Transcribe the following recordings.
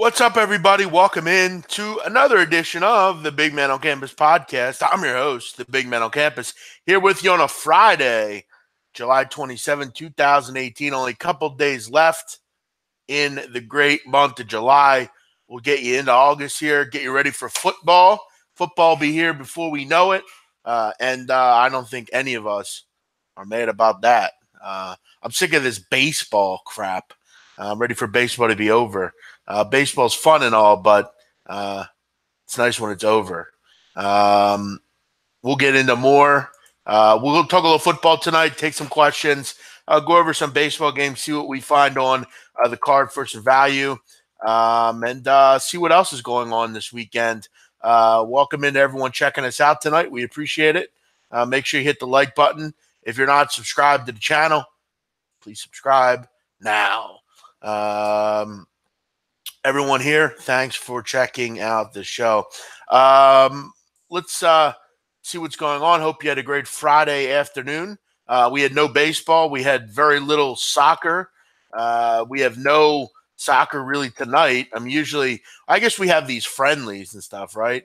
What's up, everybody? Welcome in to another edition of the Big Man on Campus podcast. I'm your host, the Big Man on Campus, here with you on a Friday, July 27, 2018. Only a couple days left in the great month of July. We'll get you into August here, get you ready for football. Football will be here before we know it, and I don't think any of us are mad about that. I'm sick of this baseball crap. I'm ready for baseball to be over. Baseball's fun and all, but it's nice when it's over. We'll get into more. We'll talk a little football tonight, take some questions, go over some baseball games, see what we find on the card for some value, and see what else is going on this weekend. Welcome into everyone checking us out tonight. We appreciate it. Make sure you hit the like button. If you're not subscribed to the channel, please subscribe now. Everyone here, thanks for checking out the show. Let's see what's going on. Hope you had a great Friday afternoon. We had no baseball. We had very little soccer. We have no soccer really tonight. I guess we have these friendlies and stuff, right?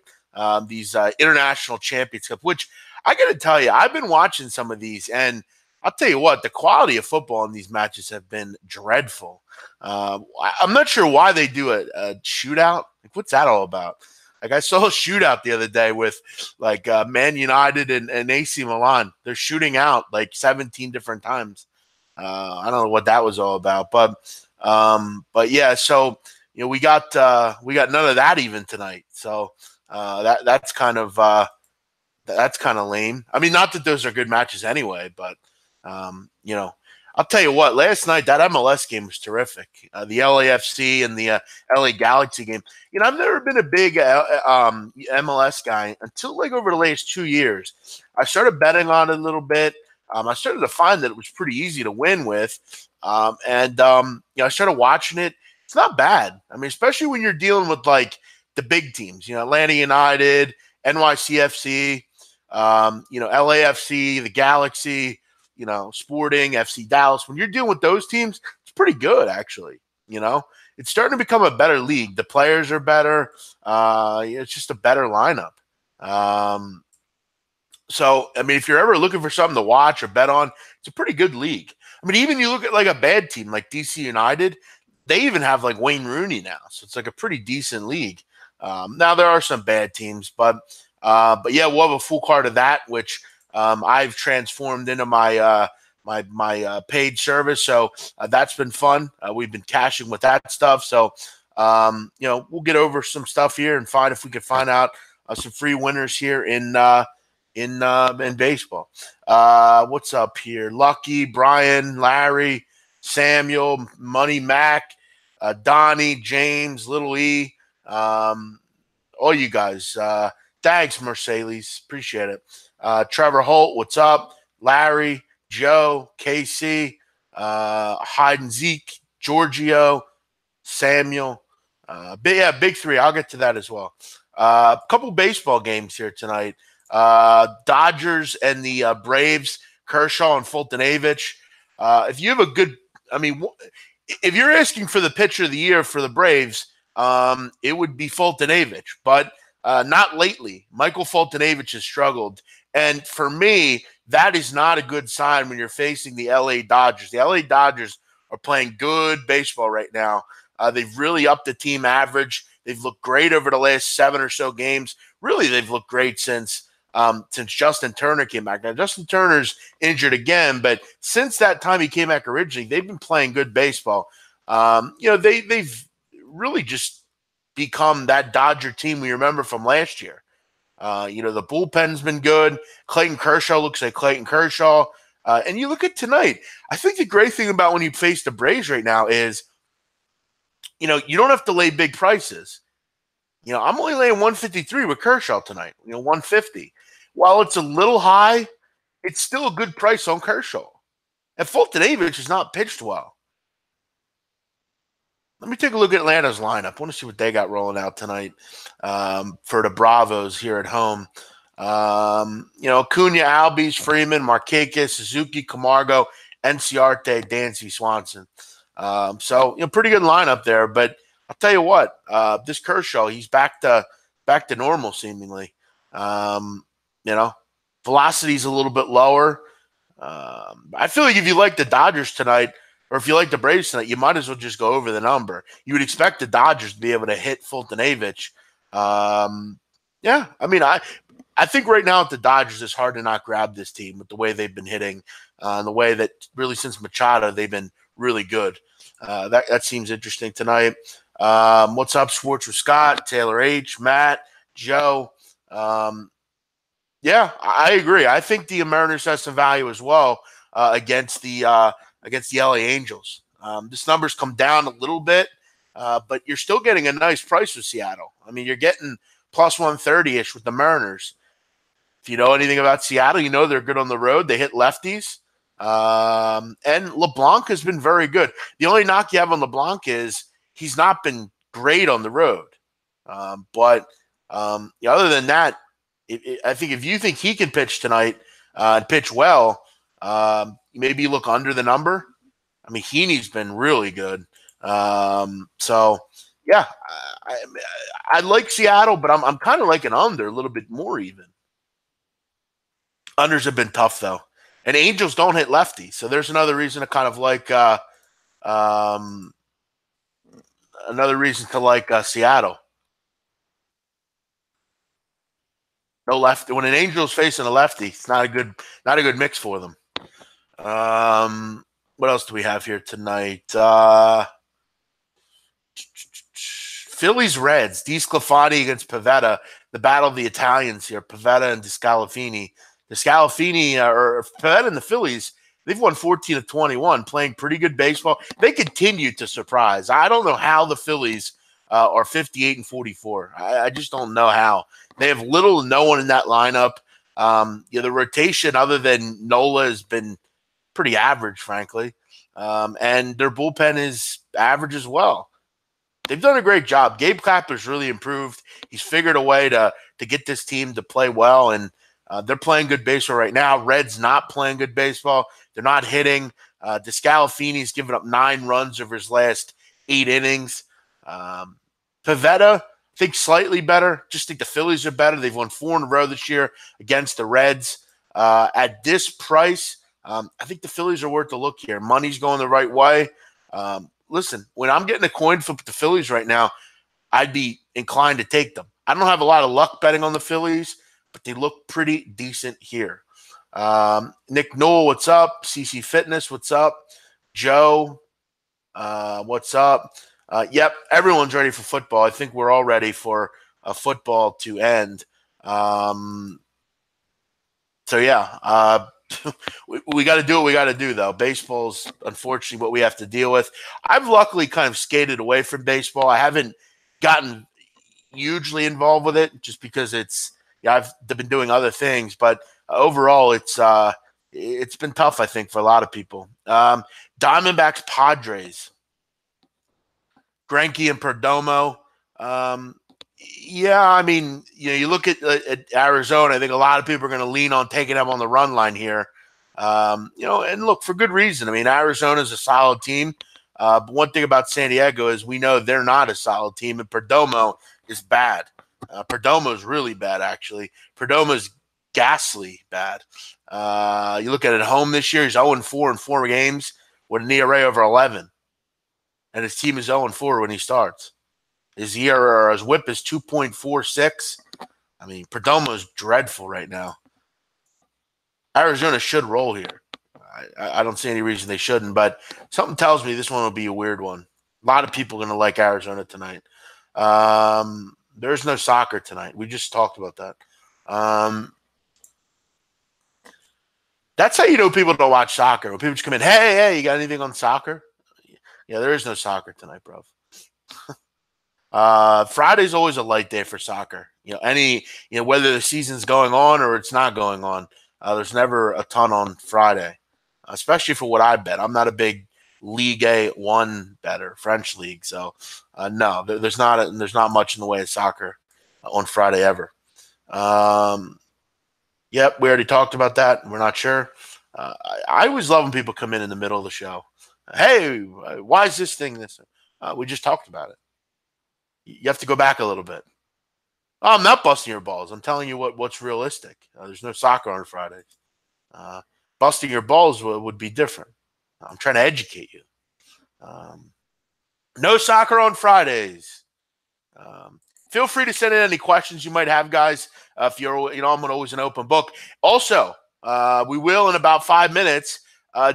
These international champions cup, which I got to tell you, I've been watching some of these, and I'll tell you what, the quality of football in these matches have been dreadful. I'm not sure why they do a shootout. Like, what's that all about? Like, I saw a shootout the other day with Man United and AC Milan. They're shooting out like 17 different times. I don't know what that was all about, but yeah. So we got none of that even tonight. So that's kind of lame. I mean, not that those are good matches anyway, but I'll tell you what, last night, that MLS game was terrific. The LAFC and the LA Galaxy game. I've never been a big MLS guy until over the last 2 years. I started betting on it a little bit. I started to find that it was pretty easy to win with. I started watching it. It's not bad. I mean, especially when you're dealing with the big teams, Atlanta United, NYCFC, LAFC, the Galaxy, Sporting, FC Dallas. When you're dealing with those teams, it's pretty good, actually. It's starting to become a better league. The players are better. It's just a better lineup. So, I mean, if you're ever looking for something to watch or bet on, it's a pretty good league. I mean, even you look at a bad team like DC United, they even have Wayne Rooney now. So it's a pretty decent league. Now there are some bad teams, but yeah, we'll have a full card of that, which I've transformed into my my paid service. So that's been fun. We've been cashing with that stuff. So we'll get over some stuff here and find if we could find out some free winners here in baseball. What's up here? Lucky, Brian, Larry, Samuel, Money Mac, Donnie, James, Little E, all you guys. Thanks, Mercedes. Appreciate it. Trevor Holt, what's up? Larry, Joe, Casey, Hyde and Zeke, Giorgio, Samuel. Big three. I'll get to that as well. A couple baseball games here tonight. Dodgers and the Braves, Kershaw and Fultonavich. If you have a good, if you're asking for the pitcher of the year for the Braves, it would be Fultonavich, but not lately. Michael Fultonavich has struggled. And for me, that is not a good sign when you're facing the LA Dodgers. The LA Dodgers are playing good baseball right now. They've really upped the team average. They've looked great over the last 7 or so games. Really, they've looked great since Justin Turner came back. Now, Justin Turner's injured again, but since that time he came back originally, they've been playing good baseball. They've really just become that Dodger team we remember from last year. The bullpen's been good. Clayton Kershaw looks like Clayton Kershaw. And you look at tonight, I think the great thing about when you face the Braves right now is, you don't have to lay big prices. I'm only laying 153 with Kershaw tonight, 150. While it's a little high, it's still a good price on Kershaw. And Fultonavich has not pitched well. Let me take a look at Atlanta's lineup. I want to see what they got rolling out tonight for the Bravos here at home. Acuna, Albies, Freeman, Markakis, Suzuki, Camargo, Enciarte, Dancy, Swanson. Pretty good lineup there. But I'll tell you what, this Kershaw, he's back to normal seemingly. Um, you know, velocity's a little bit lower. I feel like if you like the Dodgers tonight, or if you like the Braves tonight, you might as well just go over the number. You would expect the Dodgers to be able to hit Fultonavich. Um, yeah, I mean, I think right now at the Dodgers, it's hard to not grab this team with the way they've been hitting, and the way that really since Machado they've been really good. That seems interesting tonight. What's up, Sports with Scott, Taylor H, Matt, Joe? Um, yeah, I agree. I think the Mariners has some value as well against the LA Angels. This number's come down a little bit, but you're still getting a nice price with Seattle. I mean, you're getting plus 130 ish with the Mariners. If you know anything about Seattle, you know they're good on the road. They hit lefties. And LeBlanc has been very good. The only knock you have on LeBlanc is he's not been great on the road. But other than that, I think if you think he can pitch tonight and pitch well, maybe look under the number. I mean, Heaney's been really good. So yeah, I like Seattle, but I'm kind of like an under a little bit more even. Unders have been tough though, and Angels don't hit lefty, so there's another reason to kind of like um, Seattle. No lefty. When an Angel's facing a lefty, it's not a good mix for them. What else do we have here tonight? Phillies Reds, DeSclafani against Pavetta, the battle of the Italians here, Pavetta and DeScalafini. DeScalafini or Pavetta and the Phillies, they've won 14 of 21, playing pretty good baseball. They continue to surprise. I don't know how the Phillies are 58 and 44. I just don't know how. They have little to no one in that lineup. The rotation, other than Nola, has been pretty average, frankly. And their bullpen is average as well. They've done a great job. Gabe Kapler's really improved. He's figured a way to get this team to play well, and they're playing good baseball right now. Reds not playing good baseball. They're not hitting. DeScalafini's given up 9 runs over his last 8 innings. Pavetta, I think slightly better. Just think the Phillies are better. They've won 4 in a row this year against the Reds. At this price, I think the Phillies are worth a look here. Money's going the right way. Listen, when I'm getting a coin flip with the Phillies right now, I'd be inclined to take them. I don't have a lot of luck betting on the Phillies, but they look pretty decent here. Nick Newell, what's up? CC Fitness, what's up? Joe, what's up? Yep, everyone's ready for football. I think we're all ready for football to end. So, yeah, we got to do what we got to do, though. Baseball's unfortunately what we have to deal with. I've luckily kind of skated away from baseball. I haven't gotten hugely involved with it just because I've been doing other things. But overall, it's been tough, I think, for a lot of people. Diamondbacks, Padres, Greinke and Perdomo. Yeah, I mean, you look at Arizona. I think a lot of people are going to lean on taking them on the run line here. And look, for good reason. I mean, Arizona is a solid team. But one thing about San Diego is we know they're not a solid team, and Perdomo is bad. Perdomo is really bad, actually. Perdomo is ghastly bad. You look at it at home this year, he's 0-4 in 4 games with an ERA over 11. And his team is 0-4 when he starts. His ERA or his whip is 2.46. I mean, Perdomo is dreadful right now. Arizona should roll here. I don't see any reason they shouldn't, but something tells me this one will be a weird one. A lot of people are going to like Arizona tonight. There's no soccer tonight. We just talked about that. That's how you know people don't watch soccer. When people just come in, hey, you got anything on soccer? Yeah, there is no soccer tonight, bro. Friday's always a light day for soccer. Whether the season's going on or it's not going on, there's never a ton on Friday, especially for what I bet. I'm not a big Ligue 1 better, French league, so no, there's not much in the way of soccer on Friday ever. Yep, we already talked about that. We're not sure. I always love when people come in the middle of the show. Hey, why is this thing this? We just talked about it. You have to go back a little bit. Oh, I'm not busting your balls. I'm telling you what's realistic. There's no soccer on Fridays. Uh, Busting your balls would be different. I'm trying to educate you. Um, no soccer on Fridays. Feel free to send in any questions you might have, guys. If you're, I'm always an open book. Also, we will in about 5 minutes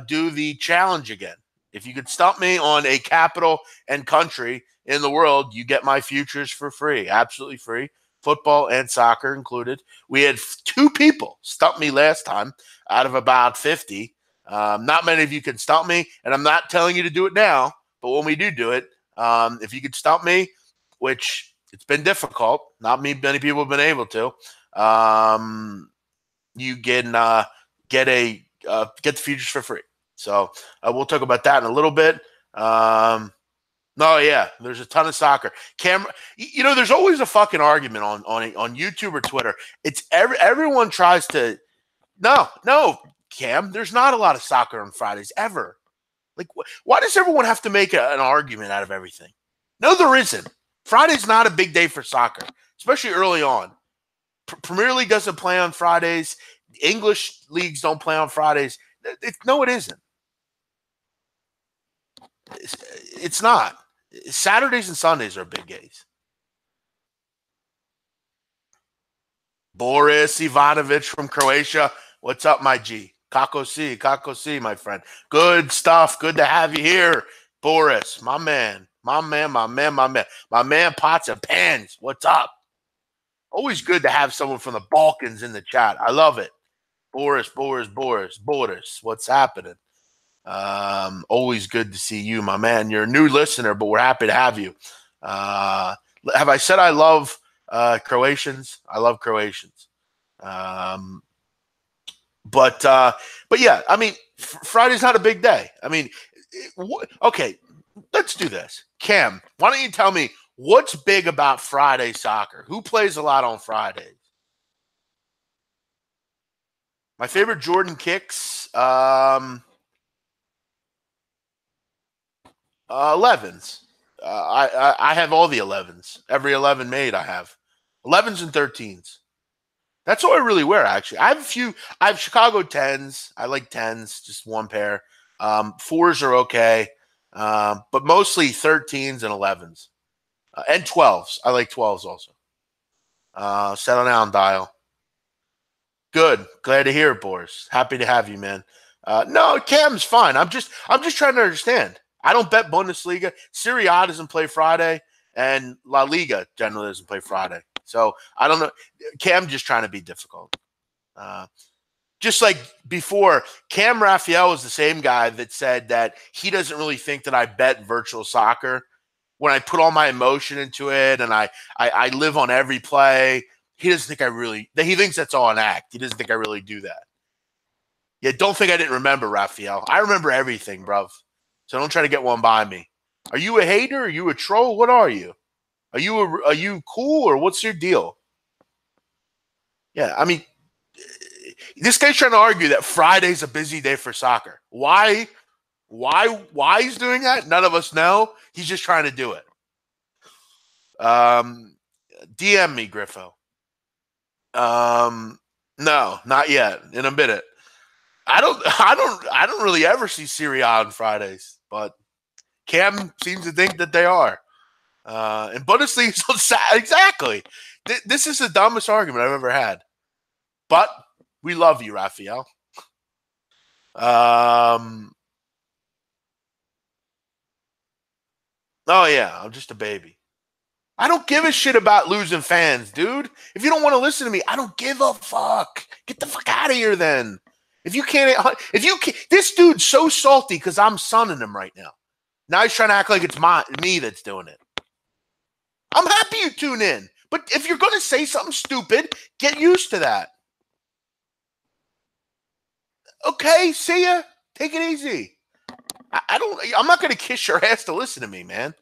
do the challenge again. If you could stump me on a capital and country in the world, you get my futures for free, absolutely free, football and soccer included. We had 2 people stump me last time out of about 50. Not many of you can stump me, and I'm not telling you to do it now, but when we do it, if you could stump me, which it's been difficult, not many people have been able to, you can get the futures for free. So we'll talk about that in a little bit. No, yeah, there's a ton of soccer. There's always a fucking argument on YouTube or Twitter. It's everyone tries to. No, Cam. There's not a lot of soccer on Fridays ever. Like, why does everyone have to make an argument out of everything? No, there isn't. Friday's not a big day for soccer, especially early on. Premier League doesn't play on Fridays. English leagues don't play on Fridays. No, it isn't. It's not. Saturdays and Sundays are big days. Boris Ivanovic from Croatia. What's up, my G? Kako C, my friend. Good stuff. Good to have you here, Boris. My man. My man, Pots and Pans. What's up? Always good to have someone from the Balkans in the chat. I love it. Boris. What's happening? Always good to see you, my man. You're a new listener, but we're happy to have you. Have I said I love Croatians? I love Croatians. But yeah, I mean, Friday's not a big day. I mean, okay, let's do this. Cam, why don't you tell me what's big about Friday soccer? Who plays a lot on Fridays? My favorite Jordan kicks, 11s. I have all the 11s. Every 11 made I have. 11s and 13s. That's all I really wear, actually. I have Chicago 10s. I like 10s, just one pair. 4s are okay, but mostly 13s and 11s. And 12s. I like 12s also. Settle down, Dial. Good. Glad to hear it, Boris. Happy to have you, man. No, Cam's fine. I'm just trying to understand. I don't bet Bundesliga. Serie A doesn't play Friday, and La Liga generally doesn't play Friday. So I don't know. Cam just trying to be difficult. Just like before, Cam Raphael was the same guy that said that he doesn't really think that I bet virtual soccer when I put all my emotion into it and I live on every play. He doesn't think he thinks that's all an act. He doesn't think I really do that. Yeah, don't think I didn't remember, Raphael. I remember everything, bruv. So don't try to get one by me. Are you a hater? Are you a troll? What are you? Are you cool or what's your deal? Yeah, I mean, this guy's trying to argue that Friday's a busy day for soccer. Why he's doing that? None of us know. He's just trying to do it. DM me, Griffo. No, not yet. In a minute. I don't really ever see Serie A on Fridays, but Cam seems to think that they are. And Bundesliga's on Saturday. Exactly. This is the dumbest argument I've ever had. But we love you, Raphael. Oh yeah, I'm just a baby. I don't give a shit about losing fans, dude. If you don't want to listen to me, I don't give a fuck. Get the fuck out of here then. If you can't, this dude's so salty because I'm sunning him right now. Now he's trying to act like it's me that's doing it. I'm happy you tune in. But if you're going to say something stupid, get used to that. Okay, see ya. Take it easy. I'm not going to kiss your ass to listen to me, man.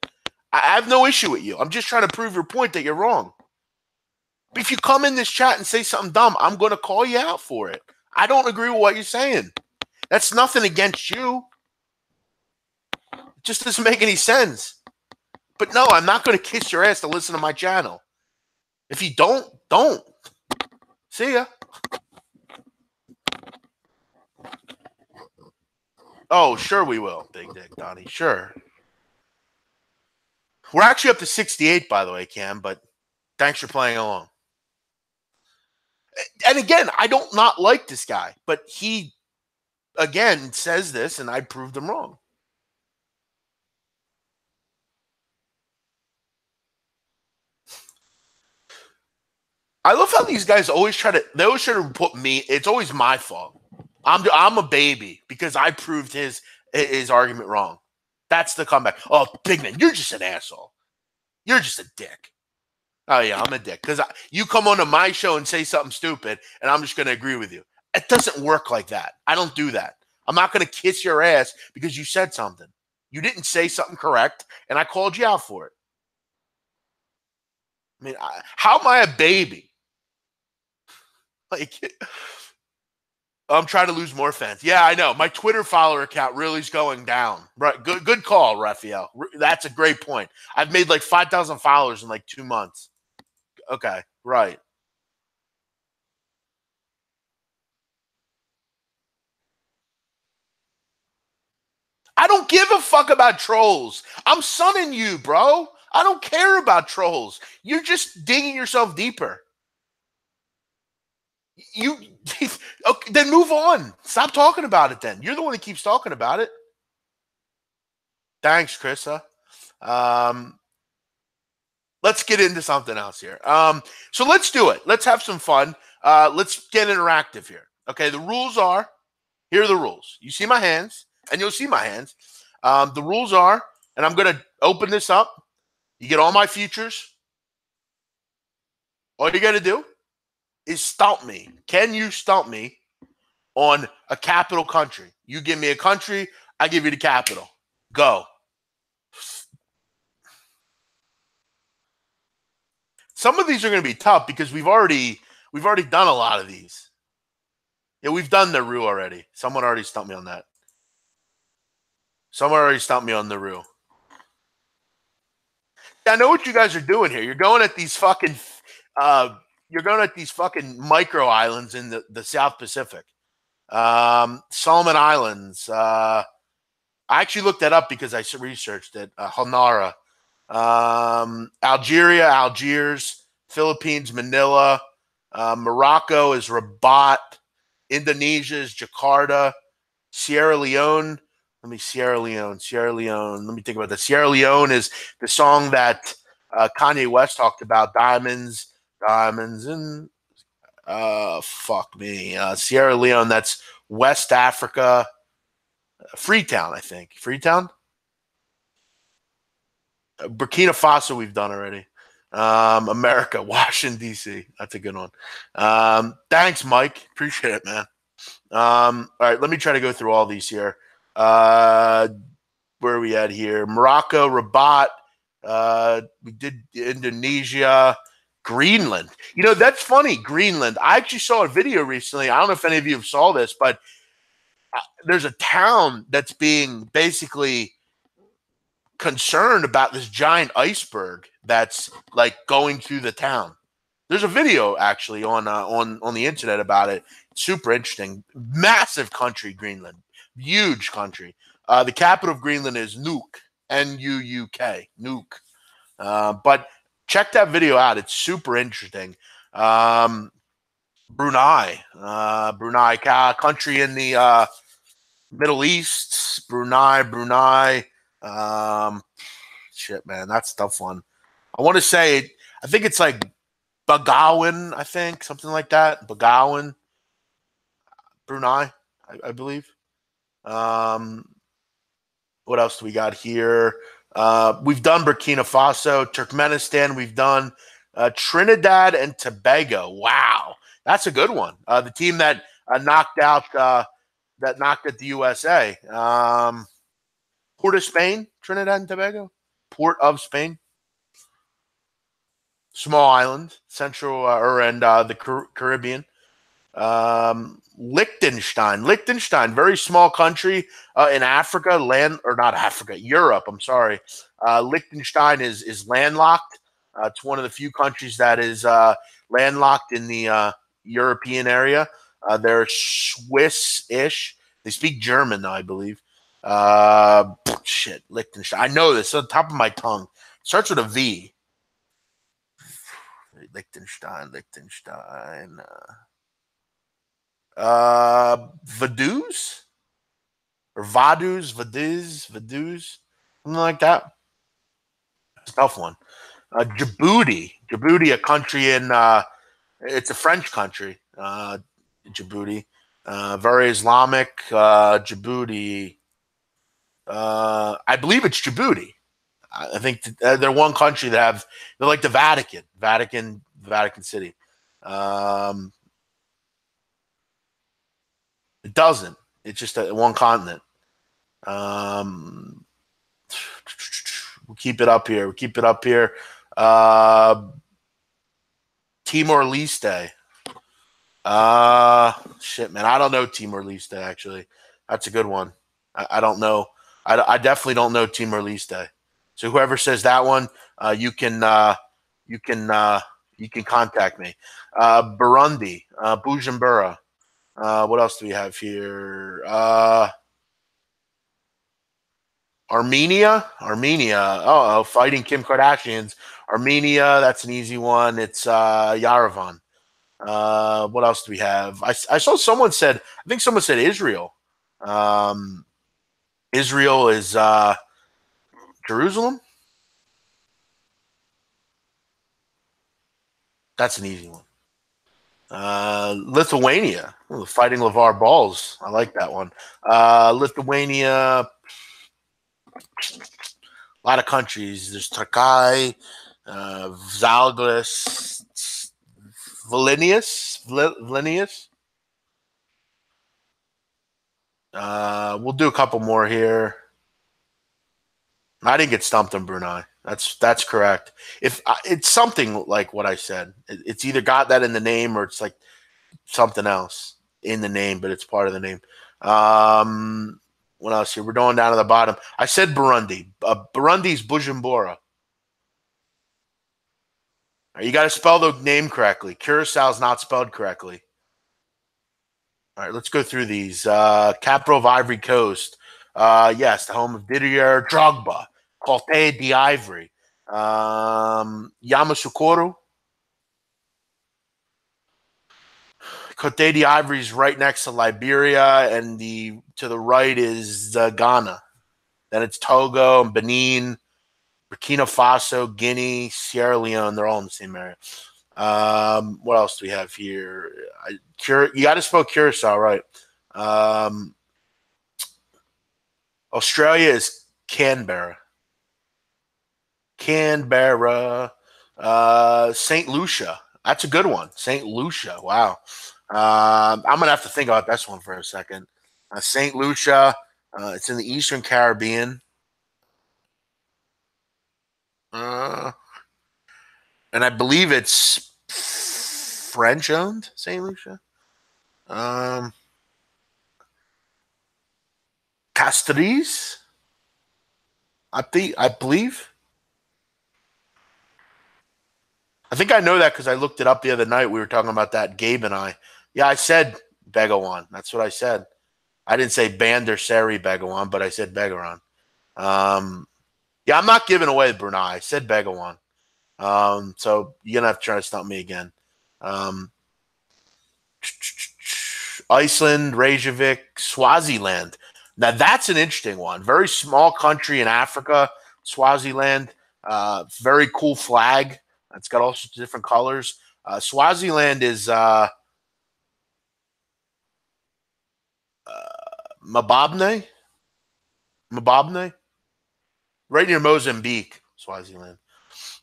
I have no issue with you. I'm just trying to prove your point that you're wrong. But if you come in this chat and say something dumb, I'm going to call you out for it. I don't agree with what you're saying. That's nothing against you. It just doesn't make any sense. But no, I'm not going to kiss your ass to listen to my channel. If you don't. See ya. Oh, sure we will, Big Dick Donnie. Sure. We're actually up to 68, by the way, Cam, but thanks for playing along. And again, I don't not like this guy, but he, again, says this, and I proved him wrong. I love how these guys always try to put me, it's always my fault. I'm a baby because I proved his argument wrong. That's the comeback. Oh, big man, you're just an asshole. You're just a dick. Oh, yeah, I'm a dick. Because you come onto my show and say something stupid, and I'm just going to agree with you. It doesn't work like that. I don't do that. I'm not going to kiss your ass because you said something. You didn't say something correct, and I called you out for it. I mean, how am I a baby? Like, I'm trying to lose more fans. Yeah, I know. My Twitter follower account really is going down. Right. Good call, Raphael. That's a great point. I've made like 5,000 followers in like 2 months. Okay, right. I don't give a fuck about trolls. I'm sunning you, bro. I don't care about trolls. You're just digging yourself deeper. You okay, then move on. Stop talking about it then. You're the one that keeps talking about it. Thanks, Krista. Let's get into something else here. So let's do it. Let's have some fun. Let's get interactive here. Okay, the rules are, here are the rules. You see my hands, and you'll see my hands. The rules are, and I'm going to open this up. You get all my futures. All you got to do is stump me. Can you stump me on a capital country? You give me a country, I give you the capital. Go. Some of these are going to be tough because we've already done a lot of these. Yeah, we've done the Nauru already. Someone already stumped me on that. Someone already stumped me on the Nauru. I know what you guys are doing here. You're going at these fucking micro islands in the South Pacific. Solomon Islands. I actually looked that up because I researched it. Honara. Algeria, Algiers, Philippines, Manila, Morocco is Rabat, Indonesia is Jakarta, Sierra Leone. Sierra Leone. Let me think about that. Sierra Leone is the song that Kanye West talked about. Diamonds, and fuck me. Sierra Leone. That's West Africa. Freetown, I think. Freetown. Burkina Faso, we've done already. America, Washington, D.C. That's a good one. Thanks, Mike. Appreciate it, man. All right, let me try to go through all these here. Where are we at here? Morocco, Rabat. We did Indonesia, Greenland. You know, that's funny, Greenland. I actually saw a video recently. I don't know if any of you saw this, but there's a town that's being basically concerned about this giant iceberg that's like going through the town. There's a video actually on the internet about it. It's super interesting. Massive country, Greenland. Huge country. The capital of Greenland is Nuuk. N-U-U-K. Nuuk. But check that video out. It's super interesting. Brunei. Brunei, country in the Middle East. Brunei. Shit, man, that's a tough one. I want to say, I think it's like Bagawan, I think, something like that. Bagawan, Brunei, I believe. What else do we got here? We've done Burkina Faso, Turkmenistan. We've done Trinidad and Tobago. Wow, that's a good one. The team that knocked out the USA. Port of Spain, Trinidad and Tobago. Port of Spain. Small island, central and the Caribbean. Liechtenstein, very small country in Africa, Europe. I'm sorry. Liechtenstein is landlocked. It's one of the few countries that is landlocked in the European area. They're Swiss-ish. They speak German, though, I believe. Shit, Liechtenstein. I know this on top of my tongue. Starts with a V. Liechtenstein. Vaduz or Vaduz, something like that. It's a tough one. Djibouti, a country in it's a French country. Djibouti, very Islamic. Djibouti, I believe it's Djibouti. I think they're one country that they're like the Vatican City. It doesn't. It's just one continent. We'll keep it up here. Timor Leste. Shit, man. I don't know Timor Leste, actually. That's a good one. I don't know. I definitely don't know Timor Leste. So whoever says that one, you can contact me. Burundi, Bujumbura. What else do we have here? Armenia. Oh, fighting Kim Kardashians. Armenia, that's an easy one. It's Yerevan. What else do we have? I saw someone said, I think someone said Israel. Israel is Jerusalem. That's an easy one. Lithuania. Ooh, fighting LeVar Balls. I like that one. Lithuania. A lot of countries. There's Turkey, Zalgiris, Vilnius. We'll do a couple more here. I didn't get stumped on Brunei. That's correct. If it's something like what I said, it's either got that in the name or it's like something else in the name, but it's part of the name. What else here? We're going down to the bottom. I said Burundi. Burundi's Bujumbura. You got to spell the name correctly. Curacao is not spelled correctly. All right, let's go through these. Capital of Ivory Coast. Yes, the home of Didier Drogba. Cote d'Ivoire. Yamoussoukro. Cote d'Ivoire is right next to Liberia, and to the right is Ghana. Then it's Togo, Benin, Burkina Faso, Guinea, Sierra Leone. They're all in the same area. What else do we have here? You got to spell Curacao right. Australia is Canberra. St. Lucia. That's a good one. St. Lucia. Wow. I'm going to have to think about this one for a second. St. Lucia. It's in the Eastern Caribbean. And I believe it's French owned, St. Lucia. Castries, I believe. I think I know that because I looked it up the other night. We were talking about that, Gabe and I. Yeah, I said Begawan. That's what I said. I didn't say Bandar Seri Begawan, but I said Begawan. Yeah, I'm not giving away Brunei. I said Begawan. So you're gonna have to try to stump me again. Iceland, Reykjavik, Swaziland. Now that's an interesting one. Very small country in Africa, Swaziland. Very cool flag. It's got all sorts of different colors. Swaziland is Mababne, right near Mozambique, Swaziland.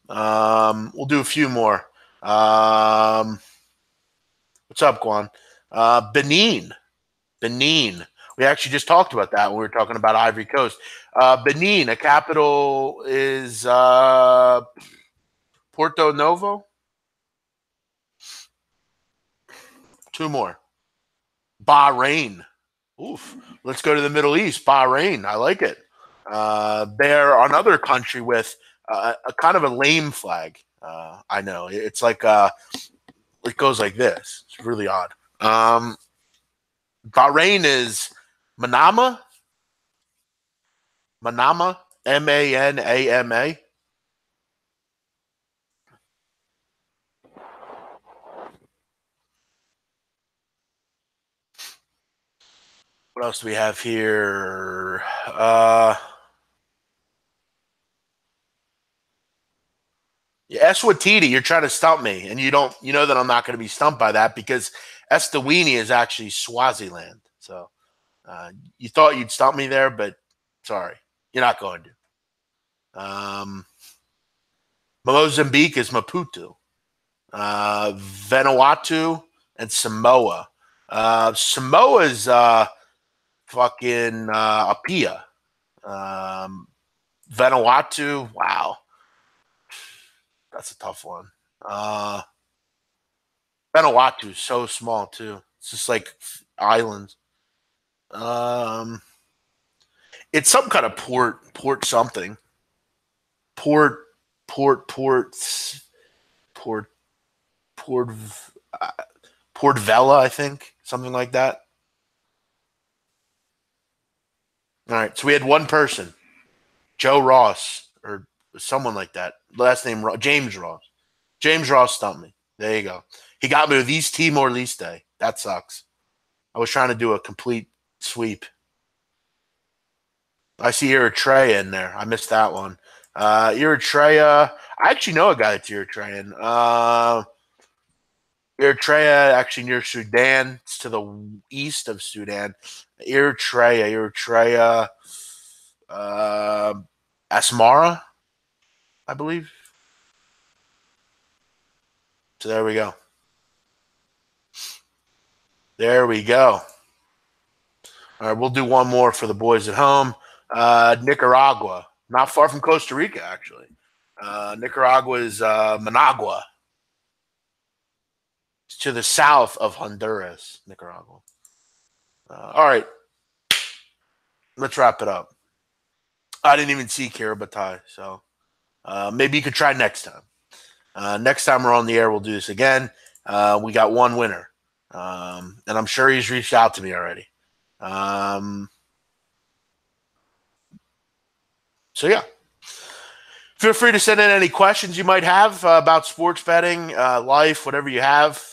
We'll do a few more. What's up, Guan? Benin. We actually just talked about that when we were talking about Ivory Coast. Benin, a capital is Porto Novo. Two more. Bahrain. Oof. Let's go to the Middle East. Bahrain. I like it. They're another country with a kind of a lame flag. I know it's like it goes like this. It's really odd. Bahrain is Manama, Manama, Manama. What else do we have here? Yeah, Eswatini, you're trying to stump me, and you know that I'm not going to be stumped by that because Estawini is actually Swaziland. So you thought you'd stump me there, but sorry, you're not going to. Mozambique is Maputo. Vanuatu and Samoa. Samoa is fucking Apia. Vanuatu, wow, that's a tough one. Vanuatu is so small too. It's just like islands. Um, it's some kind of port something. Port, port, port, port, uh, Port Vela, I think, something like that. All right, so we had one person, Joe Ross, or someone like that. Last name James Ross. James Ross stumped me. There you go. He got me with East Timor Leste. That sucks. I was trying to do a complete sweep. I see Eritrea in there. I missed that one. Eritrea. I actually know a guy that's Eritrean. Eritrea, actually near Sudan. It's to the east of Sudan. Eritrea. Uh, Asmara, I believe. So there we go. There we go. All right, we'll do one more for the boys at home. Nicaragua, not far from Costa Rica, actually. Nicaragua is Managua. It's to the south of Honduras, Nicaragua. All right, let's wrap it up. I didn't even see Kiribatai, so maybe you could try next time. Next time we're on the air, we'll do this again. We got one winner, and I'm sure he's reached out to me already. So yeah, feel free to send in any questions you might have about sports betting, life, whatever you have.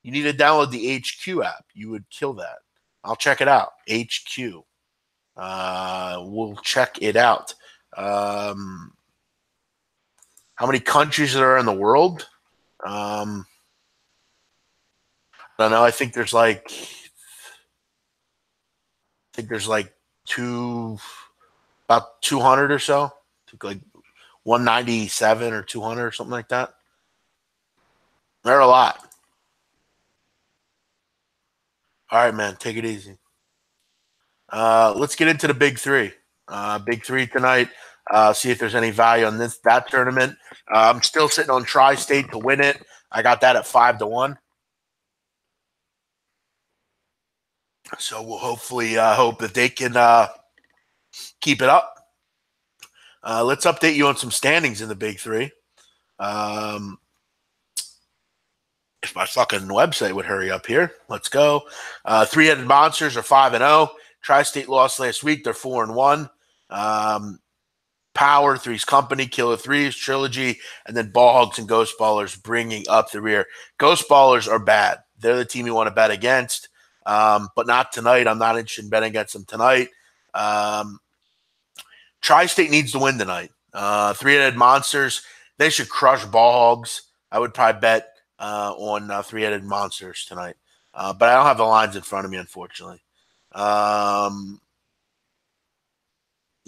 You need to download the HQ app. You would kill that. I'll check it out. HQ. We'll check it out. How many countries there are in the world? I don't know. I think there's like about 200 or so. Like 197 or 200 or something like that. There are a lot. All right, man. Take it easy. Let's get into the big three. Big three tonight. See if there's any value on that tournament. I'm still sitting on Tri-State to win it. I got that at 5-1. So we'll hopefully hope that they can keep it up. Let's update you on some standings in the big three. If my fucking website would hurry up here. Let's go. Three-Headed Monsters are 5-0. Tri-State lost last week. They're 4-1. Power, Three's Company, Killer Threes, Trilogy, and then Ball Hogs and Ghost Ballers bringing up the rear. Ghost Ballers are bad. They're the team you want to bet against, but not tonight. I'm not interested in betting against them tonight. Tri-State needs to win tonight. Three-Headed Monsters, they should crush Ball Hogs. I would probably bet on Three-Headed Monsters tonight, but I don't have the lines in front of me, unfortunately.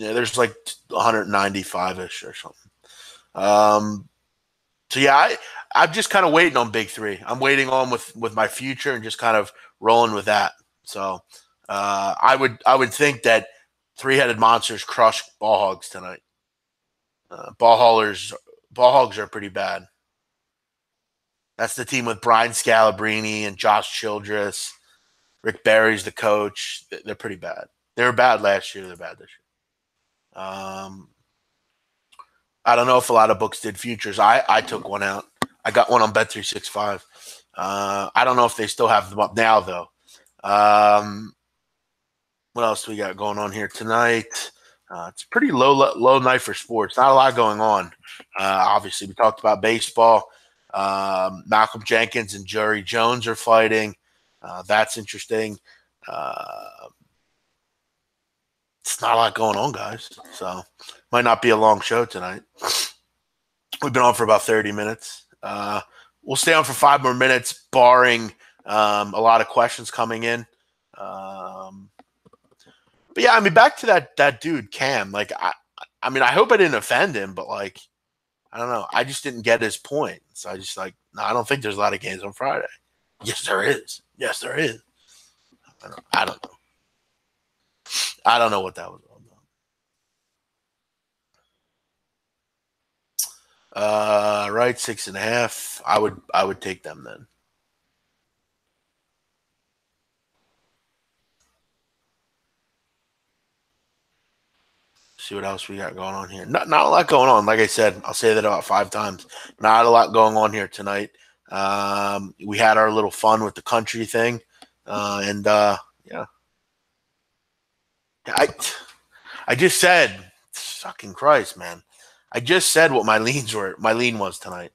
Yeah, there's like 195-ish or something. So yeah, I'm just kind of waiting on big three. I'm waiting on with my future and just kind of rolling with that. So I would think that Three-Headed Monsters crush Ball Hogs tonight. Ball Hogs are pretty bad. That's the team with Brian Scalabrine and Josh Childress. Rick Barry's the coach. They're pretty bad. They were bad last year. They're bad this year. I don't know if a lot of books did futures. I took one out. I got one on Bet365. I don't know if they still have them up now, though. What else do we got going on here tonight? It's a pretty low night for sports. Not a lot going on. Obviously, we talked about baseball. Malcolm Jenkins and Jerry Jones are fighting. That's interesting. It's not a lot going on, guys. So might not be a long show tonight. We've been on for about 30 minutes. We'll stay on for 5 more minutes, barring a lot of questions coming in. But yeah, I mean, back to that dude Cam. Like, I mean, I hope I didn't offend him, but like, I don't know. I just didn't get his point, so I just like, no, I don't think there's a lot of games on Friday. Yes, there is. Yes, there is. I don't know. I don't know what that was all about. Right, 6.5. I would take them then. See what else we got going on here. Not a lot going on. Like I said, I'll say that about 5 times. Not a lot going on here tonight. We had our little fun with the country thing, and yeah. I just said, fucking Christ, man. I just said what my leans were. My lean was tonight.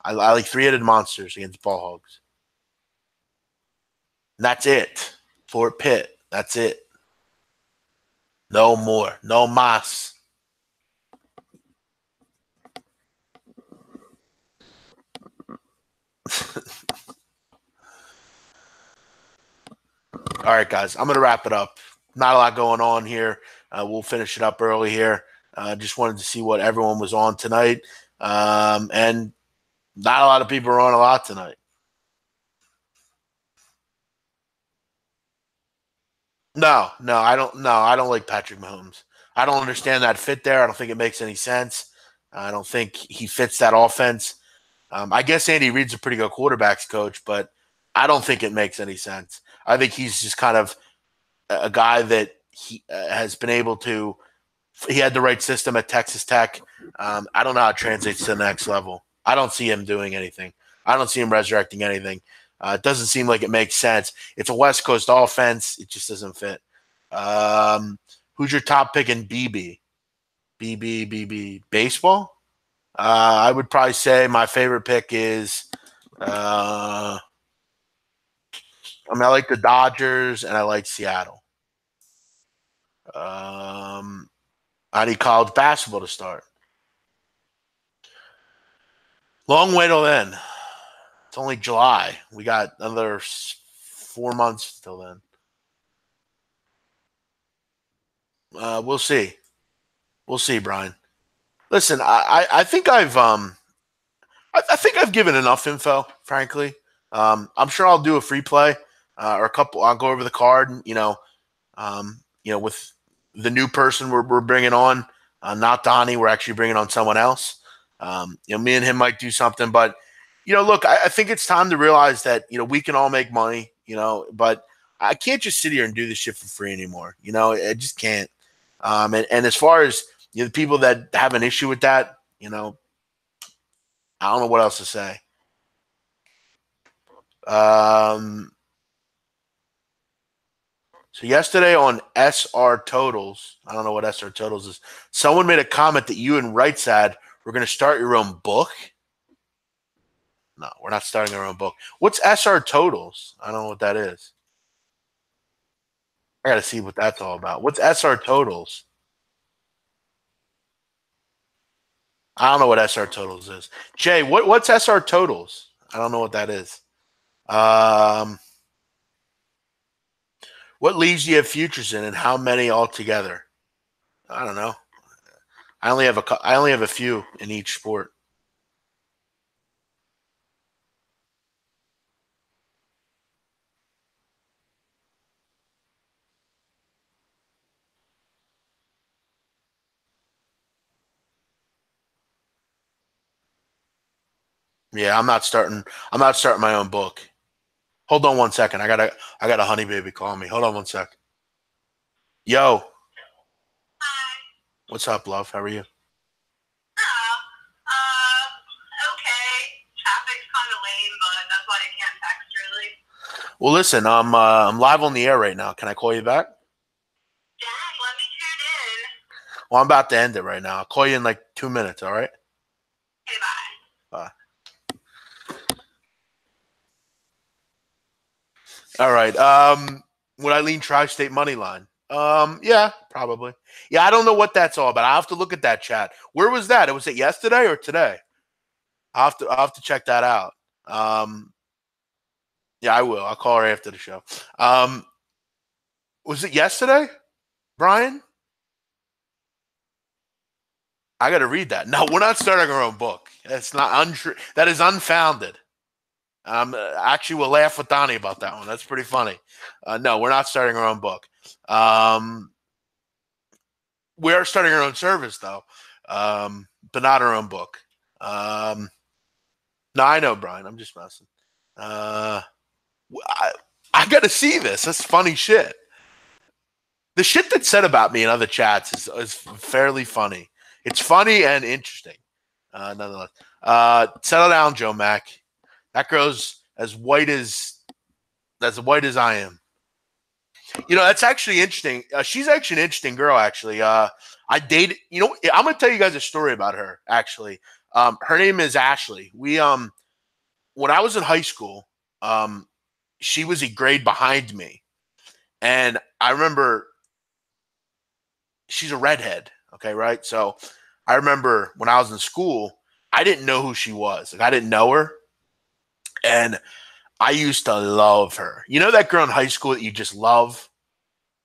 I like 3-headed monsters against ball hogs. And that's it. Fort Pitt. That's it. No more. No mas. All right, guys. I'm going to wrap it up. Not a lot going on here. We'll finish it up early here. Just wanted to see what everyone was on tonight. And not a lot of people are on a lot tonight. No, I don't. No, I don't like Patrick Mahomes. I don't understand that fit there. I don't think it makes any sense. I don't think he fits that offense. I guess Andy Reid's a pretty good quarterbacks coach, but I don't think it makes any sense. I think he's just kind of a guy that he has been able to. He had the right system at Texas Tech. I don't know how it translates to the next level. I don't see him doing anything. I don't see him resurrecting anything. It doesn't seem like it makes sense. It's a West Coast offense. It just doesn't fit. Who's your top pick in BB? BB baseball? I would probably say my favorite pick is. I like the Dodgers and I like Seattle. I need college basketball to start. Long way till then. It's only July. We got another 4 months till then. We'll see. We'll see, Brian. Listen, I think I think I've given enough info. Frankly, I'm sure I'll do a free play or a couple. I'll go over the card. With the new person we're bringing on, not Donnie. We're actually bringing on someone else. Me and him might do something, but look, I think it's time to realize that we can all make money. But I can't just sit here and do this shit for free anymore. I just can't. And as far as the people that have an issue with that, I don't know what else to say. So yesterday on SR Totals, I don't know what SR Totals is. Someone made a comment that you and Wright said we're going to start your own book. No, we're not starting our own book. What's SR Totals? I don't know what that is. I got to see what that's all about. What's SR Totals? I don't know what SR Totals is. Jay, what's SR Totals? I don't know what that is. What leagues do you have futures in, and how many altogether? I don't know. I only have a few in each sport. Yeah, I'm not starting my own book. Hold on one second. I got a honey baby calling me. Hold on one sec. Yo, Hi. what's up, love? How are you? Okay. Traffic's kind of lame, but that's why I can't text really. Well, listen, I'm live on the air right now. Can I call you back? Dang, let me tune in. Well, I'm about to end it right now. I'll call you in like 2 minutes. All right. Okay, bye. Bye. All right. Would I lean tri-state money line? Yeah, probably. Yeah, I don't know what that's all about. I have to look at that chat. Where was that? Was it yesterday or today? I'll have to check that out. Um, yeah, I will. I'll call her after the show. Um, was it yesterday, Brian? I got to read that. No, we're not starting our own book. That's not untrue. That is unfounded. Actually, we'll laugh with Donnie about that one. That's pretty funny. No, we're not starting our own book. We are starting our own service, though, but not our own book. No, I know, Brian. I'm just messing. I, I got to see this. That's funny shit. The shit that's said about me in other chats is fairly funny. It's funny and interesting, nonetheless. Settle down, Joe Mack. That girl's as white as I am. You know, that's actually interesting. She's actually an interesting girl. Actually, I dated. You know, I'm gonna tell you guys a story about her. Actually, her name is Ashley. When I was in high school, she was a grade behind me, and I remember she's a redhead. Okay, right. So I remember when I was in school, I didn't know who she was. Like I didn't know her, and I used to love her. You know that girl in high school that you just love?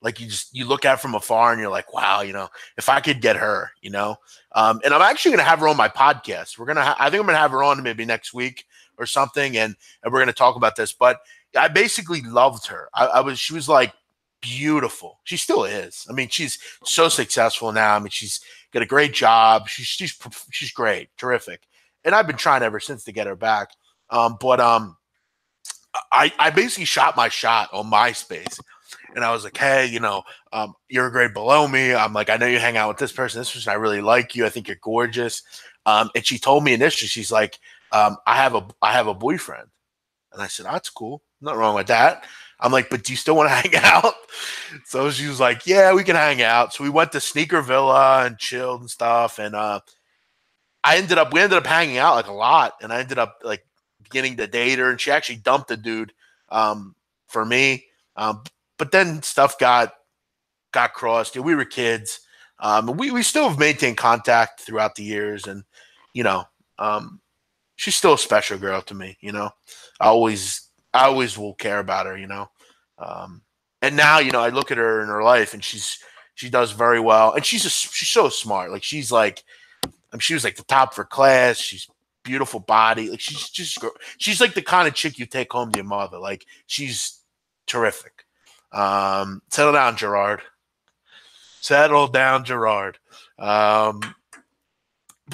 Like you look at from afar and you're like, wow, if I could get her, and I'm actually gonna have her on my podcast. I think I'm gonna have her on maybe next week or something, and we're gonna talk about this. But I basically loved her. She was like beautiful. She still is. I mean, she's so successful now. I mean, she's got a great job. She's great, terrific, and I've been trying ever since to get her back. But I basically shot my shot on MySpace. And I was like, hey, you're a grade below me. I'm like, I know you hang out with this person. I really like you. I think you're gorgeous. And she told me initially, she's like, I have a boyfriend. And I said, that's cool. Nothing wrong with that. I'm like, but do you still want to hang out? So she was like, yeah, we can hang out. So we went to Sneaker Villa and chilled and stuff. And we ended up hanging out like a lot. And I ended up like beginning to date her. And she actually dumped the dude for me. But then stuff got crossed. We were kids. We still have maintained contact throughout the years, and um, she's still a special girl to me. I always will care about her. And now I look at her in her life, and she does very well, and she's so smart. Like she was like the top of her class. She's beautiful body. Like she's like the kind of chick you take home to your mother. Like she's terrific. Settle down, Gerard. Settle down, Gerard. But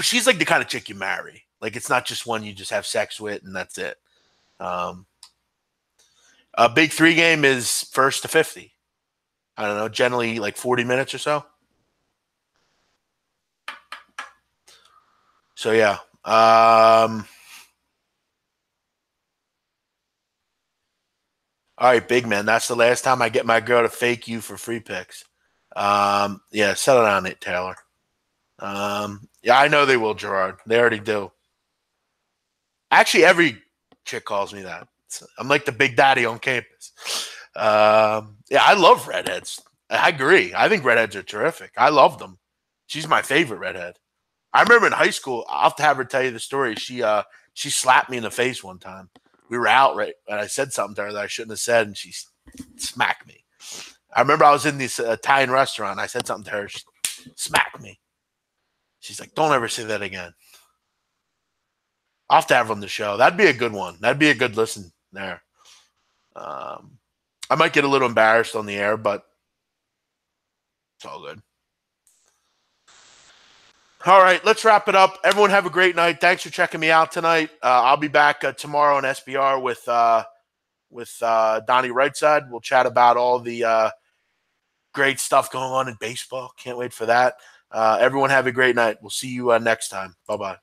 she's like the kind of chick you marry. Like it's not just one you just have sex with and that's it. A big three game is first to 50. I don't know, generally like 40 minutes or so. So yeah. All right, big man. That's the last time I get my girl to fake you for free picks. Yeah, settle down it, Taylor. Yeah, I know they will, Gerard. They already do. Actually, every chick calls me that. I'm like the big daddy on campus. Yeah, I love redheads. I agree. I think redheads are terrific. I love them. She's my favorite redhead. I remember in high school, I'll have to have her tell you the story. She slapped me in the face one time. We were out, right, and I said something to her that I shouldn't have said, and she smacked me. I remember I was in this Italian restaurant. I said something to her. She smacked me. She's like, don't ever say that again. I'll have to have her on the show. That'd be a good one. That'd be a good listen there. I might get a little embarrassed on the air, but it's all good. All right, let's wrap it up. Everyone have a great night. Thanks for checking me out tonight. I'll be back tomorrow on SBR with Donnie Rightside. We'll chat about all the great stuff going on in baseball. Can't wait for that. Everyone have a great night. We'll see you next time. Bye-bye.